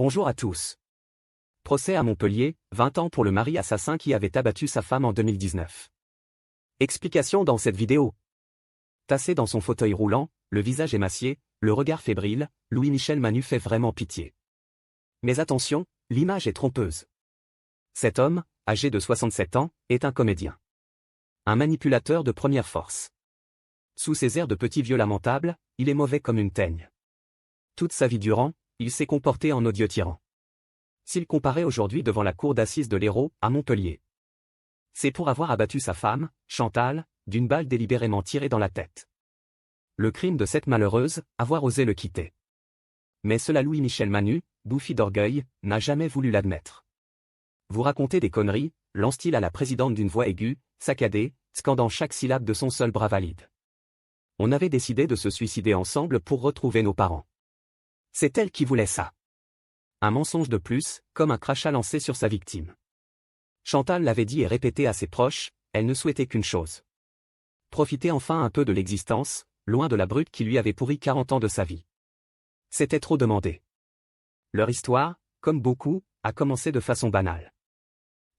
Bonjour à tous. Procès à Montpellier, 20 ans pour le mari assassin qui avait abattu sa femme en 2019. Explication dans cette vidéo. Tassé dans son fauteuil roulant, le visage émacié, le regard fébrile, Louis-Michel Manu fait vraiment pitié. Mais attention, l'image est trompeuse. Cet homme, âgé de 67 ans, est un comédien. Un manipulateur de première force. Sous ses airs de petit vieux lamentable, il est mauvais comme une teigne. Toute sa vie durant, il s'est comporté en odieux tyran. S'il comparait aujourd'hui devant la cour d'assises de l'Hérault, à Montpellier, c'est pour avoir abattu sa femme, Chantal, d'une balle délibérément tirée dans la tête. Le crime de cette malheureuse, avoir osé le quitter. Mais cela Louis-Michel Manu, bouffi d'orgueil, n'a jamais voulu l'admettre. Vous racontez des conneries, lance-t-il à la présidente d'une voix aiguë, saccadée, scandant chaque syllabe de son seul bras valide. On avait décidé de se suicider ensemble pour retrouver nos parents. C'est elle qui voulait ça. Un mensonge de plus, comme un crachat lancé sur sa victime. Chantal l'avait dit et répété à ses proches, elle ne souhaitait qu'une chose. Profiter enfin un peu de l'existence, loin de la brute qui lui avait pourri 40 ans de sa vie. C'était trop demandé. Leur histoire, comme beaucoup, a commencé de façon banale.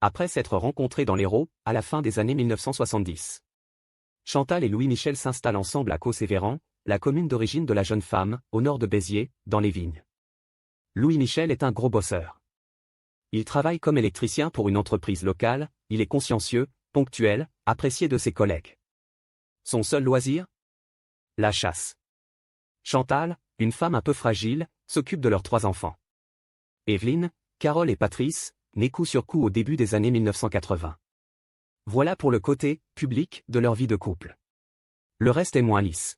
Après s'être rencontrés dans l'Hérault, à la fin des années 1970. Chantal et Louis-Michel s'installent ensemble à Causses-et-Véran, la commune d'origine de la jeune femme, au nord de Béziers, dans les vignes. Louis-Michel est un gros bosseur. Il travaille comme électricien pour une entreprise locale, il est consciencieux, ponctuel, apprécié de ses collègues. Son seul loisir ? La chasse. Chantal, une femme un peu fragile, s'occupe de leurs 3 enfants. Evelyne, Carole et Patrice, nés coup sur coup au début des années 1980. Voilà pour le côté public de leur vie de couple. Le reste est moins lisse.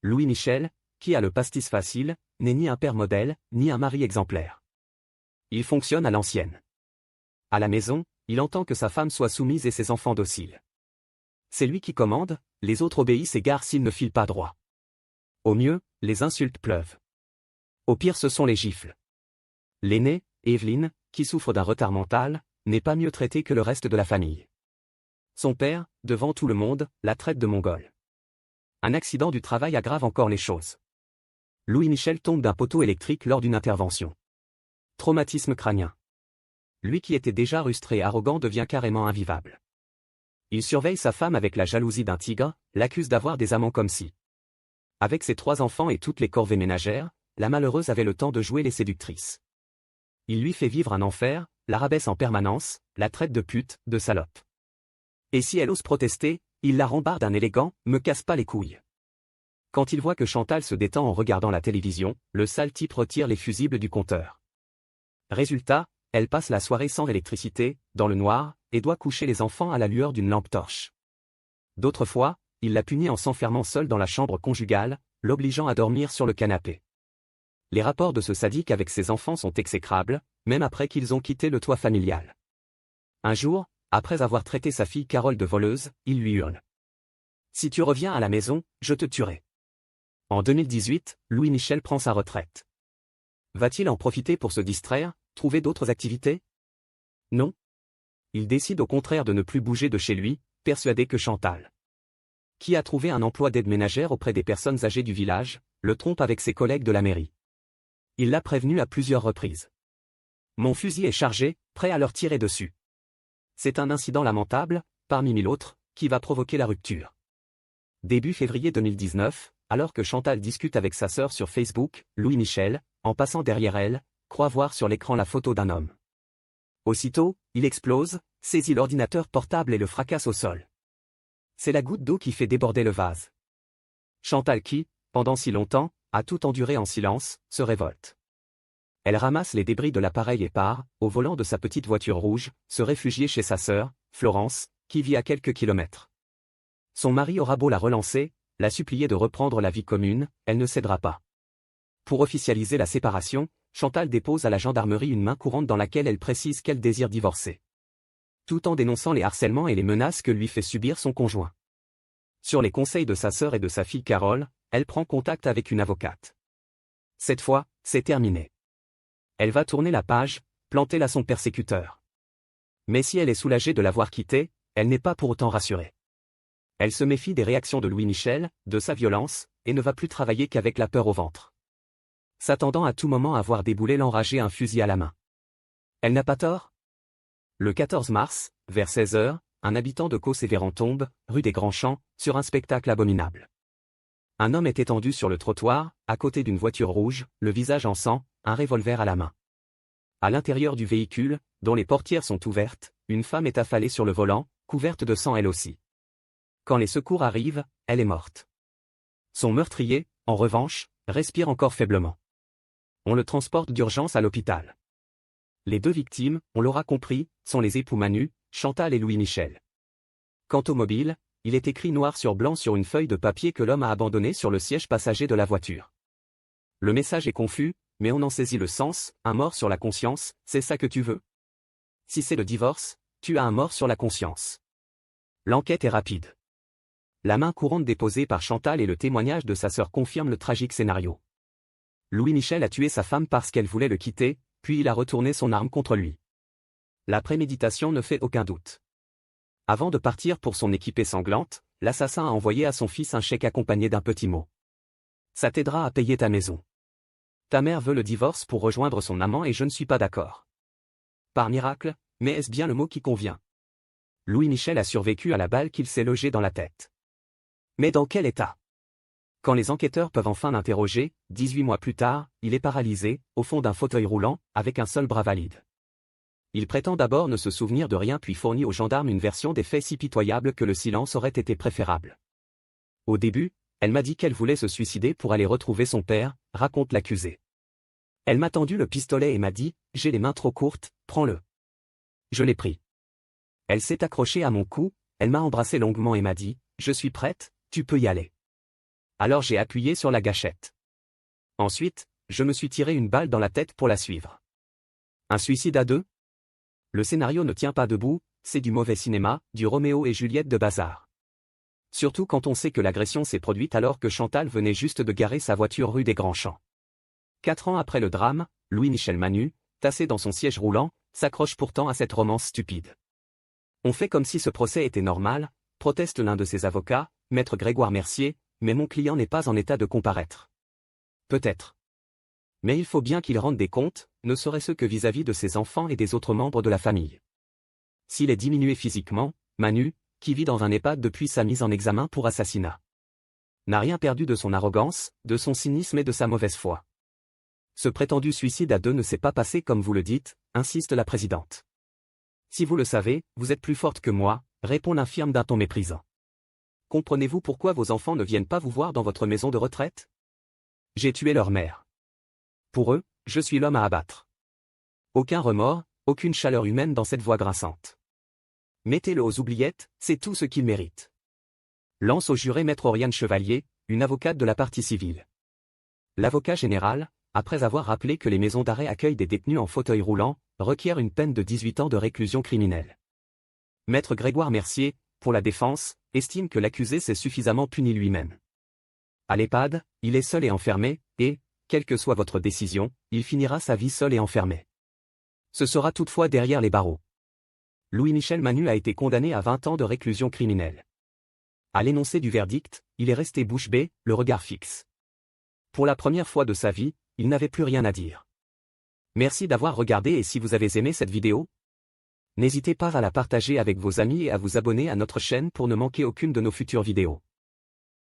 Louis-Michel, qui a le pastis facile, n'est ni un père modèle, ni un mari exemplaire. Il fonctionne à l'ancienne. À la maison, il entend que sa femme soit soumise et ses enfants dociles. C'est lui qui commande, les autres obéissent et garent s'ils ne filent pas droit. Au mieux, les insultes pleuvent. Au pire ce sont les gifles. L'aînée, Evelyne, qui souffre d'un retard mental, n'est pas mieux traitée que le reste de la famille. Son père, devant tout le monde, la traite de mongole. Un accident du travail aggrave encore les choses. Louis-Michel tombe d'un poteau électrique lors d'une intervention. Traumatisme crânien. Lui qui était déjà rustré et arrogant devient carrément invivable. Il surveille sa femme avec la jalousie d'un tigre, l'accuse d'avoir des amants comme si. Avec ses 3 enfants et toutes les corvées ménagères, la malheureuse avait le temps de jouer les séductrices. Il lui fait vivre un enfer, la rabaisse en permanence, la traite de pute, de salope. Et si elle ose protester, il la rembarre d'un élégant « me casse pas les couilles ». Quand il voit que Chantal se détend en regardant la télévision, le sale type retire les fusibles du compteur. Résultat, elle passe la soirée sans électricité, dans le noir, et doit coucher les enfants à la lueur d'une lampe torche. D'autres fois, il la punit en s'enfermant seule dans la chambre conjugale, l'obligeant à dormir sur le canapé. Les rapports de ce sadique avec ses enfants sont exécrables, même après qu'ils ont quitté le toit familial. Un jour, après avoir traité sa fille Carole de voleuse, il lui hurle. « Si tu reviens à la maison, je te tuerai. » En 2018, Louis-Michel prend sa retraite. Va-t-il en profiter pour se distraire, trouver d'autres activités? Non. Il décide au contraire de ne plus bouger de chez lui, persuadé que Chantal, qui a trouvé un emploi d'aide ménagère auprès des personnes âgées du village, le trompe avec ses collègues de la mairie. Il l'a prévenu à plusieurs reprises. « Mon fusil est chargé, prêt à leur tirer dessus. » C'est un incident lamentable, parmi 1000 autres, qui va provoquer la rupture. Début février 2019, alors que Chantal discute avec sa sœur sur Facebook, Louis-Michel, en passant derrière elle, croit voir sur l'écran la photo d'un homme. Aussitôt, il explose, saisit l'ordinateur portable et le fracasse au sol. C'est la goutte d'eau qui fait déborder le vase. Chantal qui, pendant si longtemps, a tout enduré en silence, se révolte. Elle ramasse les débris de l'appareil et part, au volant de sa petite voiture rouge, se réfugier chez sa sœur, Florence, qui vit à quelques kilomètres. Son mari aura beau la relancer, la supplier de reprendre la vie commune, elle ne cédera pas. Pour officialiser la séparation, Chantal dépose à la gendarmerie une main courante dans laquelle elle précise qu'elle désire divorcer. Tout en dénonçant les harcèlements et les menaces que lui fait subir son conjoint. Sur les conseils de sa sœur et de sa fille Carole, elle prend contact avec une avocate. Cette fois, c'est terminé. Elle va tourner la page, planter là son persécuteur. Mais si elle est soulagée de l'avoir quitté, elle n'est pas pour autant rassurée. Elle se méfie des réactions de Louis-Michel, de sa violence, et ne va plus travailler qu'avec la peur au ventre. s'attendant à tout moment à voir débouler l'enragé un fusil à la main. Elle n'a pas tort? Le 14 mars, vers 16 h, un habitant de Causses-et-Véran tombe, rue des Grands Champs, sur un spectacle abominable. Un homme est étendu sur le trottoir, à côté d'une voiture rouge, le visage en sang, un revolver à la main. À l'intérieur du véhicule, dont les portières sont ouvertes, une femme est affalée sur le volant, couverte de sang elle aussi. Quand les secours arrivent, elle est morte. Son meurtrier, en revanche, respire encore faiblement. On le transporte d'urgence à l'hôpital. Les deux victimes, on l'aura compris, sont les époux Manu, Chantal et Louis-Michel. Quant au mobile, il est écrit noir sur blanc sur une feuille de papier que l'homme a abandonné sur le siège passager de la voiture. Le message est confus, mais on en saisit le sens, un mort sur la conscience, c'est ça que tu veux? Si c'est le divorce, tu as un mort sur la conscience. L'enquête est rapide. La main courante déposée par Chantal et le témoignage de sa sœur confirment le tragique scénario. Louis-Michel a tué sa femme parce qu'elle voulait le quitter, puis il a retourné son arme contre lui. La préméditation ne fait aucun doute. Avant de partir pour son équipée sanglante, l'assassin a envoyé à son fils un chèque accompagné d'un petit mot. Ça t'aidera à payer ta maison. Ta mère veut le divorce pour rejoindre son amant et je ne suis pas d'accord. Par miracle, mais est-ce bien le mot qui convient? Louis-Michel a survécu à la balle qu'il s'est logée dans la tête. Mais dans quel état? Quand les enquêteurs peuvent enfin l'interroger, 18 mois plus tard, il est paralysé, au fond d'un fauteuil roulant, avec un seul bras valide. Il prétend d'abord ne se souvenir de rien puis fournit aux gendarmes une version des faits si pitoyable que le silence aurait été préférable. Au début, elle m'a dit qu'elle voulait se suicider pour aller retrouver son père, raconte l'accusé. Elle m'a tendu le pistolet et m'a dit « J'ai les mains trop courtes, prends-le ». Je l'ai pris. Elle s'est accrochée à mon cou, elle m'a embrassé longuement et m'a dit « Je suis prête, tu peux y aller ». Alors j'ai appuyé sur la gâchette. Ensuite, je me suis tiré une balle dans la tête pour la suivre. Un suicide à deux? Le scénario ne tient pas debout, c'est du mauvais cinéma, du Roméo et Juliette de bazar. Surtout quand on sait que l'agression s'est produite alors que Chantal venait juste de garer sa voiture rue des Grands Champs. 4 ans après le drame, Louis-Michel Manu, tassé dans son siège roulant, s'accroche pourtant à cette romance stupide. On fait comme si ce procès était normal, proteste l'un de ses avocats, maître Grégoire Mercier, mais mon client n'est pas en état de comparaître. Peut-être. Mais il faut bien qu'il rende des comptes, ne serait-ce que vis-à-vis de ses enfants et des autres membres de la famille. S'il est diminué physiquement, Manu, qui vit dans un EHPAD depuis sa mise en examen pour assassinat, n'a rien perdu de son arrogance, de son cynisme et de sa mauvaise foi. Ce prétendu suicide à deux ne s'est pas passé comme vous le dites, insiste la présidente. Si vous le savez, vous êtes plus forte que moi, répond l'infirme d'un ton méprisant. Comprenez-vous pourquoi vos enfants ne viennent pas vous voir dans votre maison de retraite? J'ai tué leur mère. Pour eux, je suis l'homme à abattre. Aucun remords, aucune chaleur humaine dans cette voix grinçante. Mettez-le aux oubliettes, c'est tout ce qu'il mérite. Lance au juré maître Oriane Chevalier, une avocate de la partie civile. L'avocat général, après avoir rappelé que les maisons d'arrêt accueillent des détenus en fauteuil roulant, requiert une peine de 18 ans de réclusion criminelle. Maître Grégoire Mercier, pour la défense, estime que l'accusé s'est suffisamment puni lui-même. À l'EHPAD, il est seul et enfermé, et, quelle que soit votre décision, il finira sa vie seul et enfermé. Ce sera toutefois derrière les barreaux. Louis-Michel Manu a été condamné à 20 ans de réclusion criminelle. À l'énoncé du verdict, il est resté bouche bée, le regard fixe. Pour la première fois de sa vie, il n'avait plus rien à dire. Merci d'avoir regardé et si vous avez aimé cette vidéo, n'hésitez pas à la partager avec vos amis et à vous abonner à notre chaîne pour ne manquer aucune de nos futures vidéos.